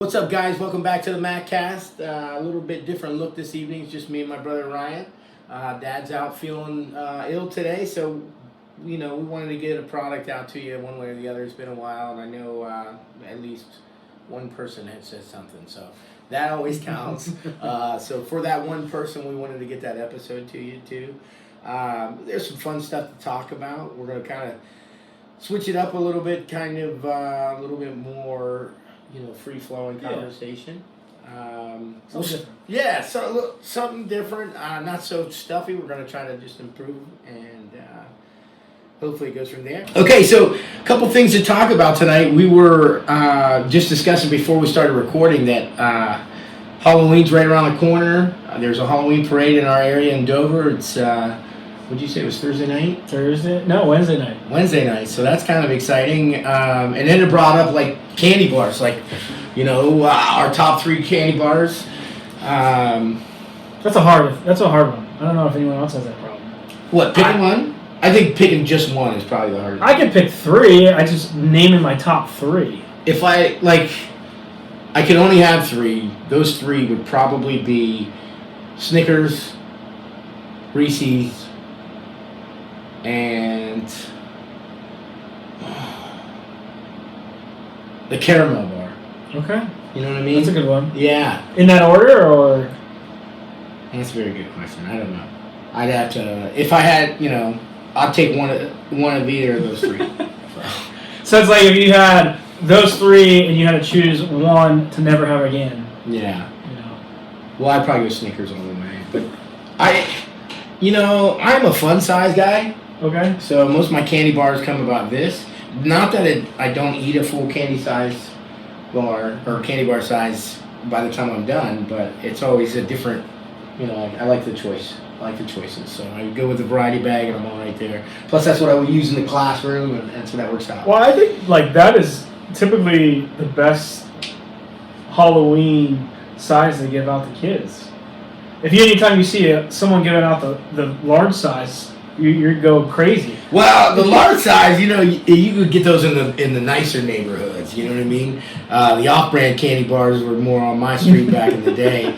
What's up, guys? Welcome back to the MacCast. A little bit different look this evening. It's just me and my brother Ryan. Dad's out feeling ill today, so we wanted to get a product out to you one way or the other. It's been a while, and I know at least one person had said something, so that always counts. So for that one person, we wanted to get that episode to you too. There's some fun stuff to talk about. We're going to kind of switch it up a little bit, kind of a little bit more, free-flowing conversation. Something different, not so stuffy. We're going to try to just improve, and hopefully it goes from there. Okay, so a couple things to talk about tonight. We were just discussing before we started recording that Halloween's right around the corner. There's a Halloween parade in our area in Dover. It's what'd you say, it was Thursday night? Wednesday night. Wednesday night, so that's kind of exciting. And then it brought up, candy bars, our top 3 candy bars. That's a hard one. I don't know if anyone else has that problem. What, picking one? I think picking just one is probably the hardest. I could pick 3. I just naming my top 3. If I could only have 3, those 3 would probably be Snickers, Reese's, and the caramel bar. Okay. You know what I mean? That's a good one. Yeah. In that order, or? That's a very good question. I don't know. I'd have to, if I had, I'd take one of either of those 3. So it's like if you had those 3 and you had to choose one to never have again. Yeah. Well, I'd probably go Snickers all the way. But I'm a fun size guy. Okay. So most of my candy bars come about this. Not that I don't eat a full candy size bar or candy bar size by the time I'm done, but it's always a different, I like the choice. I like the choices. So I go with the variety bag and I'm all right there. Plus that's what I would use in the classroom, and so that works out. Well, I think that is typically the best Halloween size to give out to kids. If anytime you see someone giving out the large size, you go crazy. Well, the large size, you could get those in the nicer neighborhoods. You know what I mean? The off-brand candy bars were more on my street back in the day.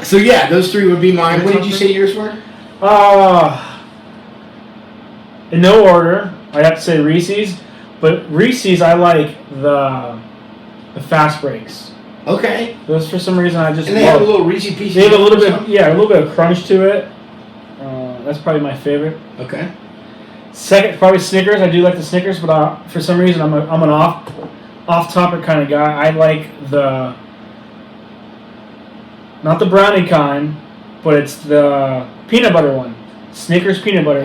So yeah, those 3 would be mine. What did you say yours were? In no order, I'd have to say Reese's. But Reese's, I like the fast breaks. Okay. Those, for some reason, I just and they have a little Reese's piece. They have a little bit of crunch to it. That's probably my favorite. Okay. Second, probably Snickers. I do like the Snickers, but for some reason, I'm an off-topic kind of guy. I like not the brownie kind, but it's the peanut butter one. Snickers peanut butter.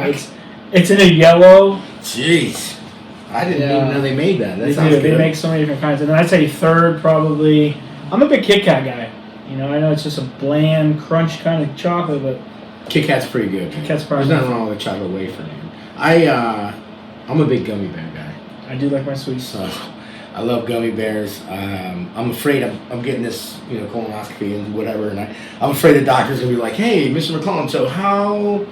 It's in a yellow. Jeez. I didn't even know they made that. That sounds good. They make so many different kinds. And then I'd say third, probably. I'm a big Kit Kat guy. I know it's just a bland, crunch kind of chocolate, but Kit Kat's pretty good. Kit Kat's probably. There's nothing wrong with chocolate wafer. I'm a big gummy bear guy. I do like my sweets. So I love gummy bears. I'm afraid I'm getting this, colonoscopy and whatever, and I'm afraid the doctor's gonna be like, "Hey, Mr. McClellan, so how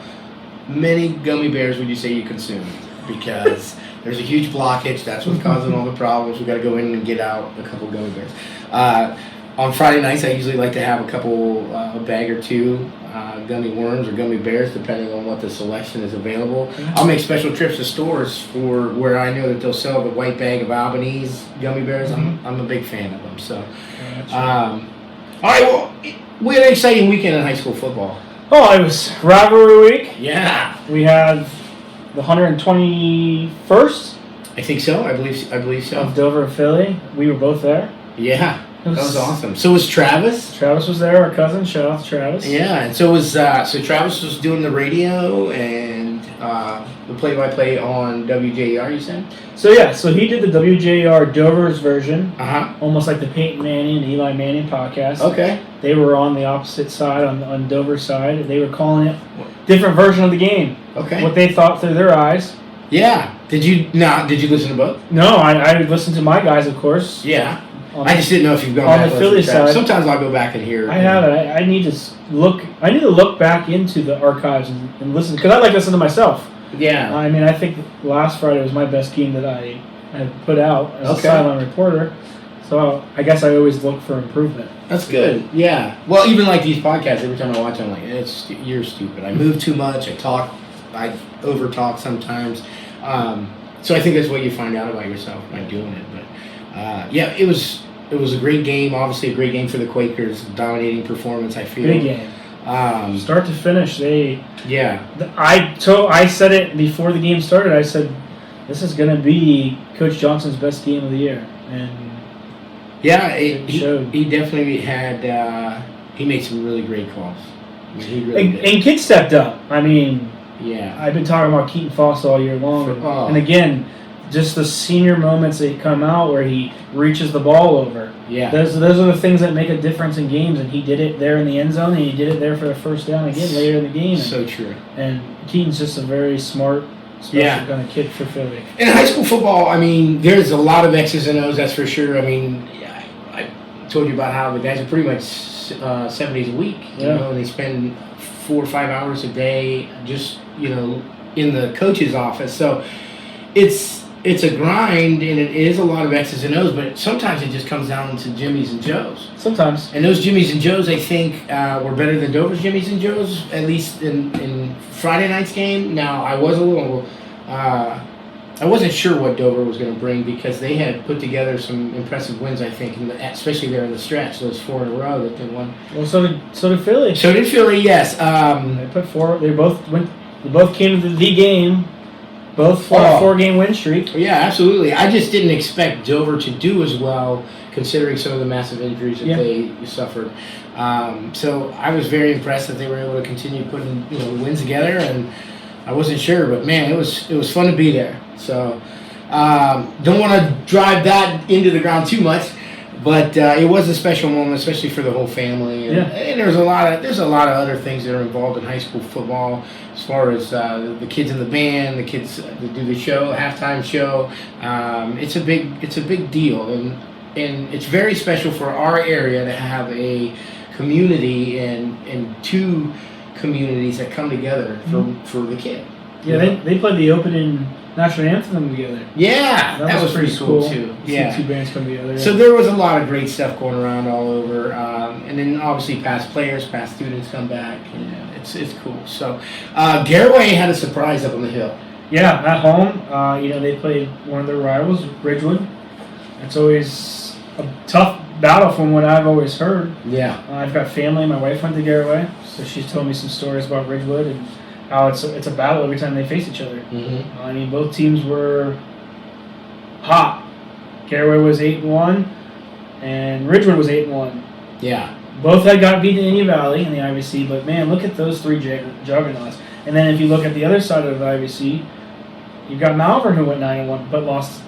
many gummy bears would you say you consume?" Because there's a huge blockage. That's what's causing all the problems. We got to go in and get out a couple gummy bears. On Friday nights, I usually like to have a bag or 2 gummy worms or gummy bears, depending on what the selection is available. Mm-hmm. I'll make special trips to stores for where I know that they'll sell the white bag of Albanese gummy bears. Mm-hmm. I'm a big fan of them. So, all right. Well, we had an exciting weekend in high school football. Oh, it was rivalry week. Yeah. We had the 121st. I think so. I believe so. Of Dover and Philly. We were both there. Yeah. That was awesome. So was Travis? Travis was there, our cousin. Shout out to Travis. Yeah, and so was Travis was doing the radio and the play-by-play on WJR, you said? So he did the WJR Dover's version. Uh-huh. Almost like the Peyton Manning and Eli Manning podcast. Okay. They were on the opposite side, on Dover's side. They were calling it different version of the game. Okay. What they thought through their eyes. Yeah. Did you listen to both? No, I listened to my guys, of course. Yeah. I just didn't know if you've gone on back the Philly side. Sometimes I'll go back and hear. I have it. I need to look back into the archives and listen, because I like listening to myself. Yeah. I mean, I think last Friday was my best game that I had put out as a sideline reporter. So I guess I always look for improvement. That's good. Yeah. Well, even like these podcasts, every time I watch them, I'm like, you're stupid. I move too much. I over talk sometimes. So I think that's what you find out about yourself by doing it. But yeah, it was a great game. Obviously, a great game for the Quakers. Dominating performance, I feel. Big game. Start to finish, Yeah. I said it before the game started. I said, this is going to be Coach Johnson's best game of the year, and yeah, showed. He definitely had. He made some really great calls. I mean, he really did. And kids stepped up. I mean, yeah, I've been talking about Keaton Foss all year long, and again, just the senior moments that come out where he reaches the ball over. Yeah, those are the things that make a difference in games, and he did it there in the end zone, and he did it there for the first down again later in the game. So true. And Keaton's just a very smart, special kind of kid for Philly. In high school football, I mean, there's a lot of X's and O's, that's for sure. I mean, I told you about how the guys are pretty much 7 days a week, you know, and they spend 4 or 5 hours a day just, in the coach's office. So it's a grind, and it is a lot of X's and O's, but sometimes it just comes down to Jimmy's and Joe's. Sometimes. And those Jimmy's and Joe's, I think, were better than Dover's Jimmy's and Joe's, at least in Friday night's game. Now, I was a little... I wasn't sure what Dover was going to bring because they had put together some impressive wins, I think, especially there in the stretch, those 4 in a row that they won. Well, so did Philly. So did Philly, yes. They put 4. They both came to the game. Both fought a 4-game win streak. Yeah, absolutely. I just didn't expect Dover to do as well, considering some of the massive injuries that they suffered. So I was very impressed that they were able to continue putting wins together, and I wasn't sure, but man, it was fun to be there. So don't want to drive that into the ground too much, but it was a special moment, especially for the whole family. And there's a lot of other things that are involved in high school football, as far as the kids in the band, the kids that do the show, halftime show. It's a big deal, and it's very special for our area to have a community and 2 communities that come together for the kid. Yeah, they played the opening national anthem together. Yeah, that was pretty cool too. Yeah, 2 bands come together. So there was a lot of great stuff going around all over, and then obviously past players, past students come back. And it's cool. So Garaway had a surprise up on the hill. Yeah, at home, they played one of their rivals, Ridgewood. It's always a tough battle from what I've always heard. Yeah, I've got family. My wife went to Garaway, so she's told me some stories about Ridgewood and how it's a battle every time they face each other. Mm-hmm. I mean, both teams were hot. Garaway was 8-1, and Ridgewood was 8-1. Yeah. Both had got beaten in Indian Valley in the IVC, but man, look at those 3 juggernauts. And then if you look at the other side of the IVC, you've got Malvern who went 9-1, but lost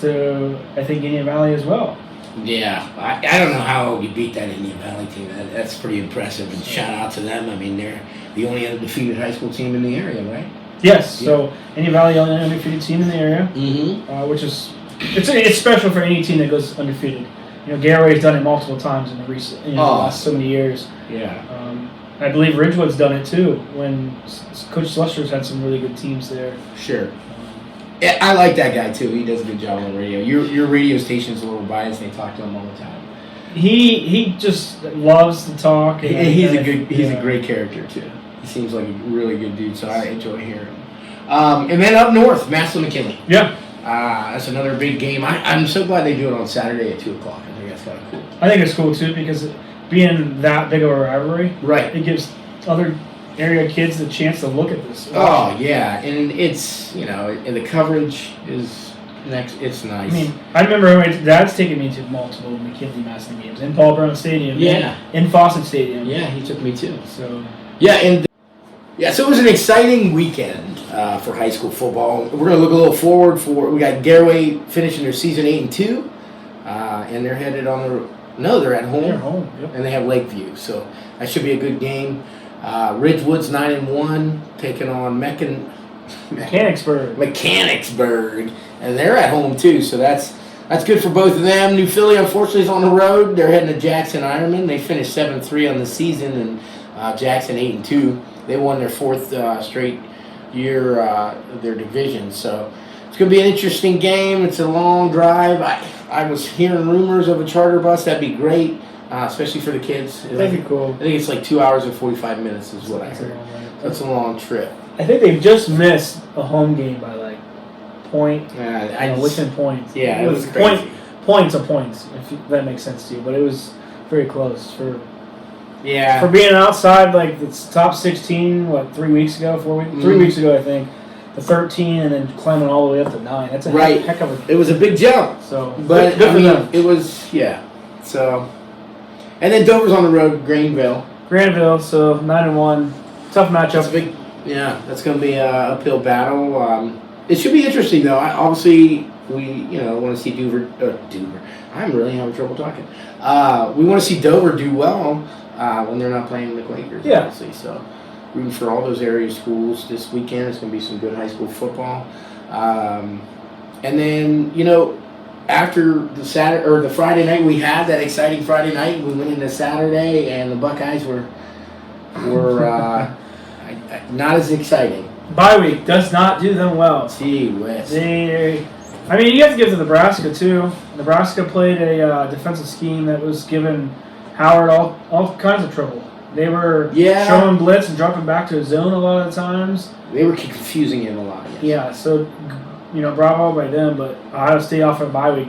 to I think Indian Valley as well. Yeah, I don't know how you beat that Indian Valley team. That's pretty impressive, and shout out to them. I mean, they're the only undefeated high school team in the area, right? Yes. Yeah. So Indian Valley, only undefeated team in the area, which is it's special for any team that goes undefeated. Garaway's done it multiple times in the last so many years. Yeah. I believe Ridgewood's done it too. When Coach Slusher's had some really good teams there. Sure. Yeah, I like that guy too. He does a good job on radio. Your radio station's a little biased. They talk to him all the time. He just loves to talk. He's a great character too. He seems like a really good dude, so I enjoy hearing him. And then up north, Massillon-McKinley. Yeah. That's another big game. I'm so glad they do it on Saturday at 2:00. I think that's kind of cool. I think it's cool too because being that big of a rivalry, right? It gives other area kids the chance to look at this. Oh yeah, and it's and the coverage is next. It's nice. I mean, I remember my dad's taken me to multiple McKinley Massillon games in Paul Brown Stadium. Yeah. In Fawcett Stadium. Yeah, he took me too. So. Yeah, so it was an exciting weekend for high school football. We're going to look a little forward we got Garaway finishing their season 8-2, and they're headed on they're at home. They're home, yep. And they have Lakeview, so that should be a good game. Ridgewood's 9-1, taking on Mechanicsburg, and they're at home too, so that's good for both of them. New Philly, unfortunately, is on the road. They're heading to Jackson Ironman. They finished 7-3 on the season, and Jackson 8-2. They won their 4th straight year of their division, so It's going to be an interesting game. It's a long drive. I was hearing rumors of a charter bus. That'd be great, especially for the kids. That'd be cool. I think it's like 2 hours and 45 minutes is what I heard. That's a long trip. I think they just missed a home game by like point. Within points. Yeah, it was crazy. Points, if that makes sense to you. But it was very close for Yeah. being outside like the top 16. 3 weeks ago, 4 weeks, 3 weeks ago, I think. The 13 and then climbing all the way up to 9. That's a heck of a. It was a big jump. So, but good for them. It was So, and then Dover's on the road, Granville. So 9-1, tough matchup. That's big. Yeah, that's going to be an uphill battle. It should be interesting though. Obviously, we want to see Dover. I'm really having trouble talking. We want to see Dover do well when they're not playing the Quakers. Yeah. Obviously, so. Rooting for all those area schools this weekend. It's going to be some good high school football. And then, after the Friday night, we had that exciting Friday night. We went into Saturday, and the Buckeyes were not as exciting. Bye week does not do them well. Gee whiz. You have to give to Nebraska, too. Nebraska played a defensive scheme that was giving Howard all kinds of trouble. They were showing blitz and dropping back to a zone a lot of the times. They were confusing him a lot. Yes. Yeah, so, bravo by them, but Ohio State off a bye week,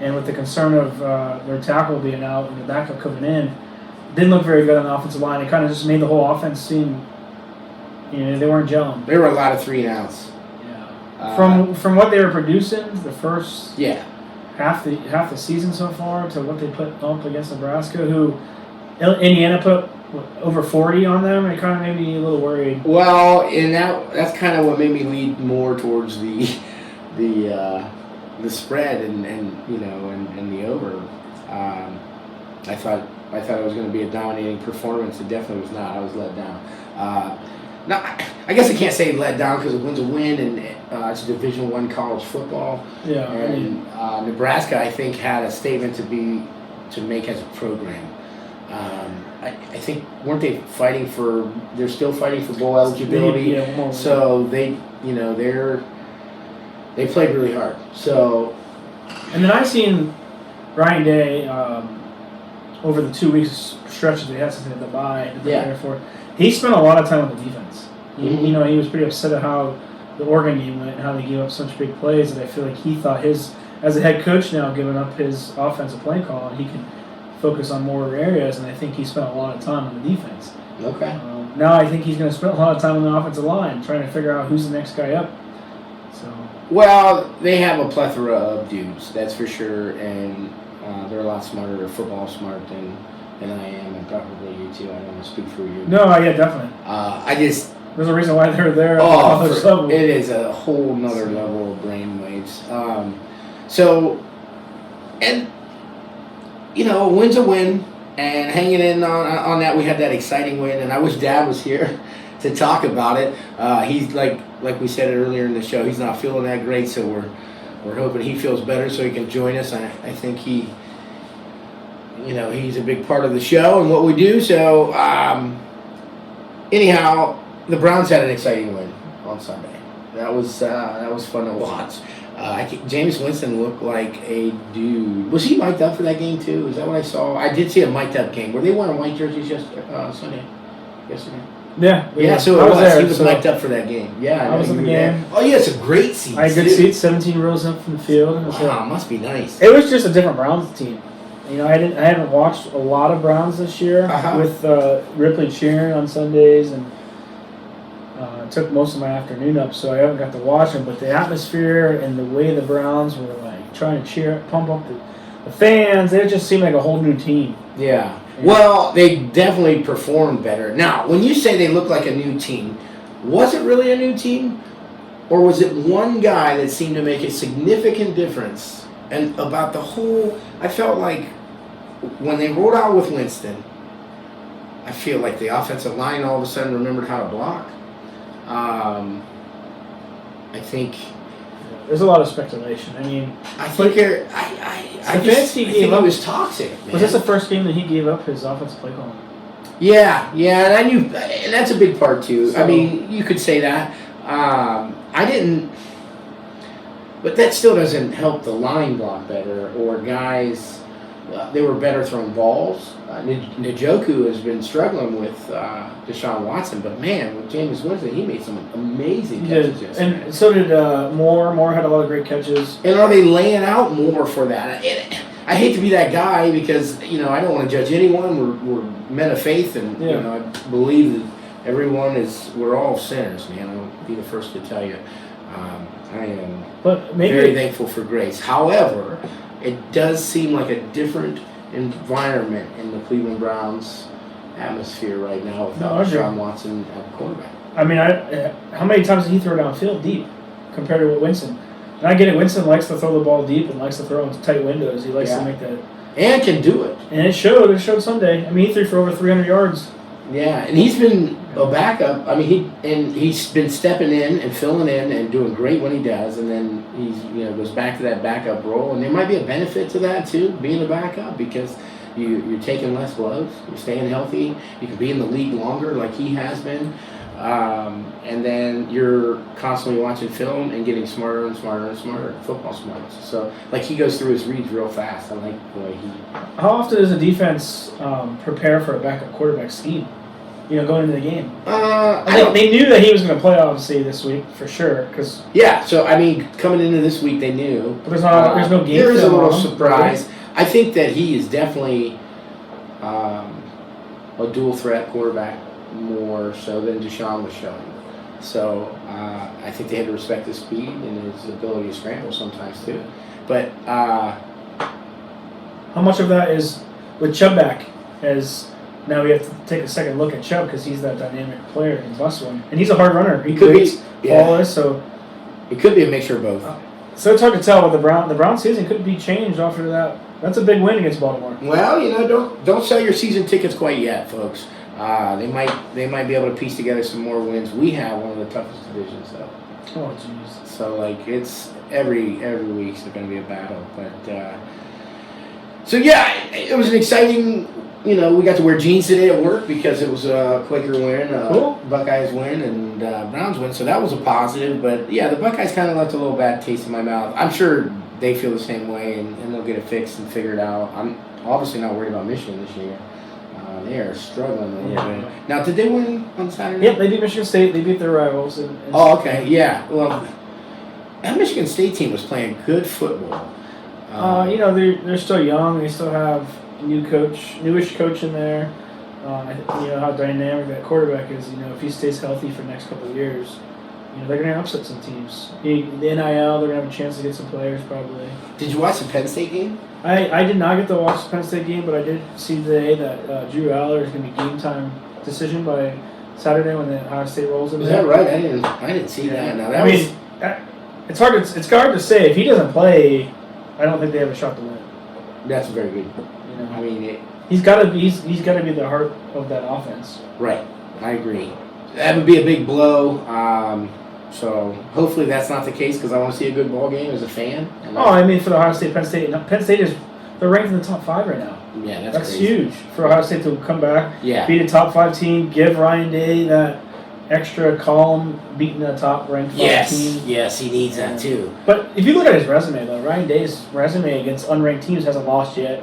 and with the concern of their tackle being out and the backup coming in, didn't look very good on the offensive line. It kind of just made the whole offense seem, they weren't gelling. There were a lot of 3-and-outs. Yeah. From what they were producing, the first half the season so far, to what they put up against Nebraska, who Indiana put over 40 on them. It kind of made me a little worried. Well, and that's kind of what made me lead more towards the spread and the over. I thought it was going to be a dominating performance. It definitely was not. I was let down. Now, I guess I can't say let down because a win's a win, and it's Division I college football. Yeah. And Nebraska, I think, had a statement to make as a program. I think weren't they fighting for? They're still fighting for bowl eligibility. Yeah, so they played really hard. So, and then I seen Ryan Day over the 2 weeks stretches they had since they had the bye. He spent a lot of time on the defense. Mm-hmm. He was pretty upset at how the Oregon game went and how they gave up such big plays. And I feel like he thought as a head coach now, giving up his offensive play call, and he can focus on more areas, and I think he spent a lot of time on the defense. Okay. Now I think he's going to spend a lot of time on the offensive line, trying to figure out who's the next guy up. So. Well, they have a plethora of dudes, that's for sure, and they're a lot smarter. They're football smart than I am, and probably you too. I don't want to speak for you. No, yeah, definitely. There's a reason why they're there. It is a whole nother level of brainwaves. A win's a win, and hanging in on that, we had that exciting win, and I wish Dad was here to talk about it. He's like we said earlier in the show, he's not feeling that great, so we're hoping he feels better so he can join us. I think he's a big part of the show and what we do. So anyhow, the Browns had an exciting win on Sunday. That was fun to watch. Jameis Winston looked like a dude. Was he mic'd up for that game too? Is that what I saw? I did see a mic'd up game. Were they wearing white jerseys yesterday? Yeah. Yeah, so it was. He was mic'd up for that game. Yeah, I was in the game. Oh yeah, it's a great seat. I had good seats, 17 rows up from the field. Wow, must be nice. It was just a different Browns team. I haven't watched a lot of Browns this year with Ripley cheering on Sundays, and took most of my afternoon up, so I haven't got to watch them. But the atmosphere and the way the Browns were trying to pump up the fans, it just seemed like a whole new team. Yeah. Well, they definitely performed better. Now, when you say they look like a new team, was it really a new team, or was it one guy that seemed to make a significant difference? And about the whole, I felt like when they rolled out with Winston, I feel like the offensive line all of a sudden remembered how to block. I think there's a lot of speculation. I think it was toxic. Man. Was this the first game that he gave up his offensive play calling? Yeah, and that's a big part too. So, you could say that. I didn't. But that still doesn't help the line block better or guys. They were better throwing balls. Njoku has been struggling with Deshaun Watson, but man, with Jameis Winston, he made some amazing catches yesterday. And so did Moore. Moore had a lot of great catches. And are they laying out more for that? I hate to be that guy because I don't want to judge anyone. We're men of faith, and I believe that we're all sinners, man. I'll be the first to tell you. I am very thankful for grace. However, it does seem like a different environment in the Cleveland Browns atmosphere right now without Deshaun Watson at quarterback. I mean, how many times did he throw downfield deep compared to Winston? And I get it. Winston likes to throw the ball deep and likes to throw in tight windows. He likes to make that. And can do it. And it showed. It showed Sunday. I mean, he threw for over 300 yards. Yeah, and he's been a backup. I mean, he's been stepping in and filling in and doing great when he does, and then he's goes back to that backup role. And there might be a benefit to that too, being a backup, because you're taking less blows, you're staying healthy, you can be in the league longer like he has been, and then you're constantly watching film and getting smarter and smarter and smarter, football smarts. So like he goes through his reads real fast. I like the way he. How often does a defense prepare for a backup quarterback scheme? Going into the game. They knew that he was going to play obviously this week for sure. So I mean, coming into this week they knew. But there's no game. There is a little surprise. I think that he is definitely a dual threat quarterback more so than Deshaun was showing. So I think they had to respect his speed and his ability to scramble sometimes too. But how much of that is with Chubb back? As now we have to take a second look at Chubb because he's that dynamic player in bus one, and he's a hard runner. He could be flawless, so it could be a mixture of both. So it's hard to tell with the Brown season could be changed after that. That's a big win against Baltimore. Well, don't sell your season tickets quite yet, folks. They might be able to piece together some more wins. We have one of the toughest divisions, though. Oh, jeez. So it's every week's going to be a battle, but it was an exciting. We got to wear jeans today at work because it was a Quaker win, cool. Buckeyes win, and Browns win. So that was a positive. But yeah, the Buckeyes kind of left a little bad taste in my mouth. I'm sure they feel the same way, and they'll get it fixed and figured out. I'm obviously not worried about Michigan this year. They are struggling a little bit. Now, did they win on Saturday? Yep, they beat Michigan State. They beat their rivals. Okay, yeah. Well, that Michigan State team was playing good football. They're still young. They still have newish coach in there. How dynamic that quarterback is. If he stays healthy for the next couple of years, they're going to upset some teams. The NIL, they're going to have a chance to get some players probably. Did you watch the Penn State game? I did not get to watch the Penn State game, but I did see today that Drew Aller is going to be game time decision by Saturday when the Ohio State rolls in. Is that right? I didn't see that. Now it's hard to say if he doesn't play. I don't think they have a shot to win. That's very good. He's got to be the heart of that offense. Right, I agree. That would be a big blow. So hopefully that's not the case because I want to see a good ball game as a fan. For the Ohio State, Penn State. Penn State they're ranked in the top 5 right now. Yeah, that's huge for Ohio State to come back, beat a top 5 team, give Ryan Day that extra column beating a top ranked 5 team. Yes, he needs that too. But if you look at his resume though, Ryan Day's resume against unranked teams hasn't lost yet.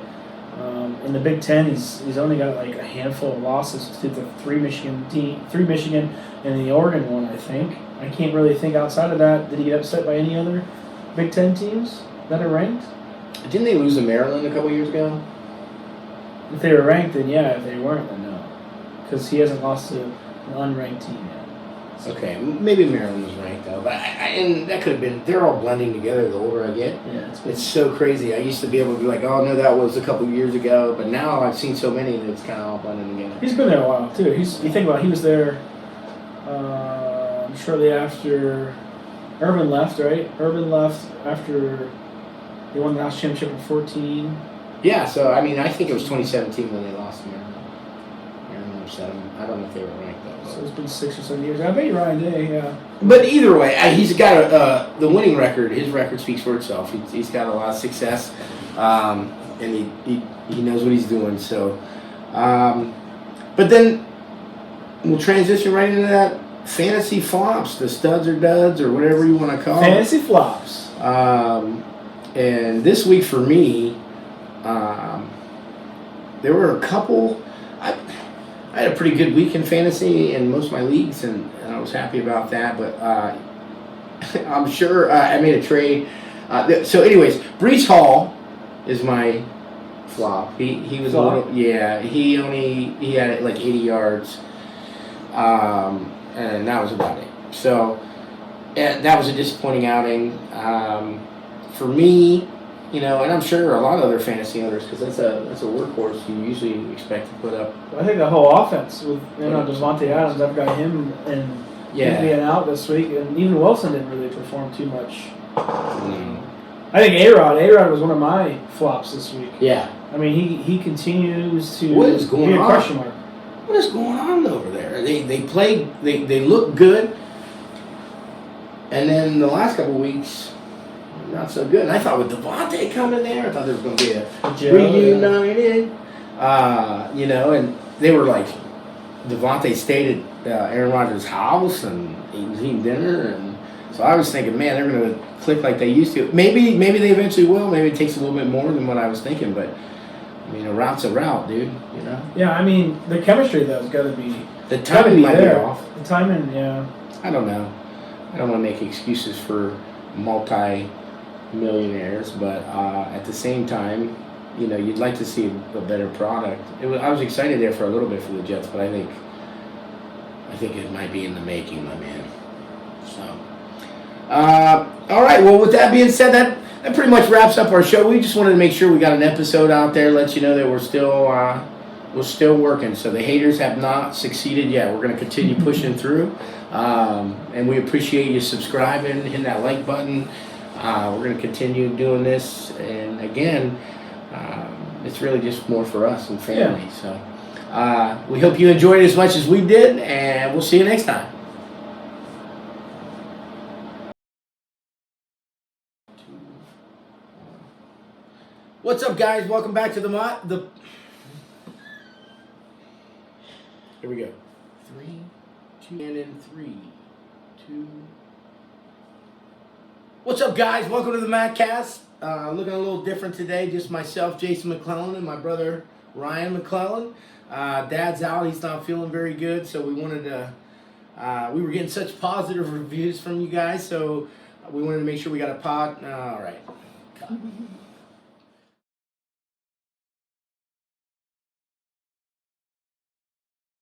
In the Big Ten, he's only got like a handful of losses to the 3 Michigan, and the Oregon one, I think. I can't really think outside of that. Did he get upset by any other Big Ten teams that are ranked? Didn't they lose to Maryland a couple years ago? If they were ranked, then yeah. If they weren't, then no. Because he hasn't lost to an unranked team yet. Okay, maybe Maryland was ranked though, but and that could have been. They're all blending together the older I get. Yeah, it's so crazy. I used to be able to be like, oh no, that was a couple years ago, but now I've seen so many that it's kind of all blending together. He's been there a while too. You think about it, he was there shortly after Urban left, right? Urban left after they won the national championship in 2014. Yeah, so I think it was 2017 when they lost to Maryland. I don't know if they were ranked though. So it's been 6 or 7 years. I bet you Ryan Day, yeah. But either way, he's got the winning record. His record speaks for itself. He's got a lot of success, and he knows what he's doing. So, but then we'll transition right into that fantasy flops, the studs or duds or whatever you want to call Fantasy flops. And this week for me, there were a couple. I had a pretty good week in fantasy in most of my leagues, and I was happy about that. But I'm sure I made a trade. So, anyways, Brees Hall is my flop. He was Flop? a little, yeah. He had like 80 yards, and that was about it. So, and that was a disappointing outing for me. You know, and I'm sure a lot of other fantasy owners, because that's a workhorse you usually expect to put up. I think the whole offense with Devontae Adams, I've got him and him being out this week, and even Wilson didn't really perform too much. I think A-Rod was one of my flops this week. Yeah. I mean, he continues to What is going be a on? question mark. What is going on over there? They played, they look good, and then the last couple of weeks, not so good. And I thought with Devontae coming there, I thought there was going to be a reunited. You know, and they were like, Devontae stayed at Aaron Rodgers' house, and he was eating dinner, and so I was thinking, man, they're going to click like they used to. Maybe they eventually will. Maybe it takes a little bit more than what I was thinking, but I mean, a route's a route, dude. You know. Yeah, I mean, the chemistry though has got to be. The timing might be off. The timing, yeah. I don't know. I don't want to make excuses for multi-millionaires, but at the same time, you know, you'd like to see a better product. I was excited there for a little bit for the Jets, but I think it might be in the making, my man. So, all right. Well, with that being said, that pretty much wraps up our show. We just wanted to make sure we got an episode out there, let you know that we're still working. So the haters have not succeeded yet. We're going to continue pushing through, and we appreciate you subscribing, hitting that like button. We're going to continue doing this, and again, it's really just more for us and family. Yeah. So we hope you enjoyed it as much as we did, and we'll see you next time. What's up, guys? Welcome back to the Here we go. 3, 2, and in 3, 2. What's up, guys? Welcome to the Mattcast. Looking a little different today. Just myself, Jason McClellan, and my brother Ryan McClellan. Dad's out; he's not feeling very good, so we wanted to. We were getting such positive reviews from you guys, so we wanted to make sure we got a pod. All right.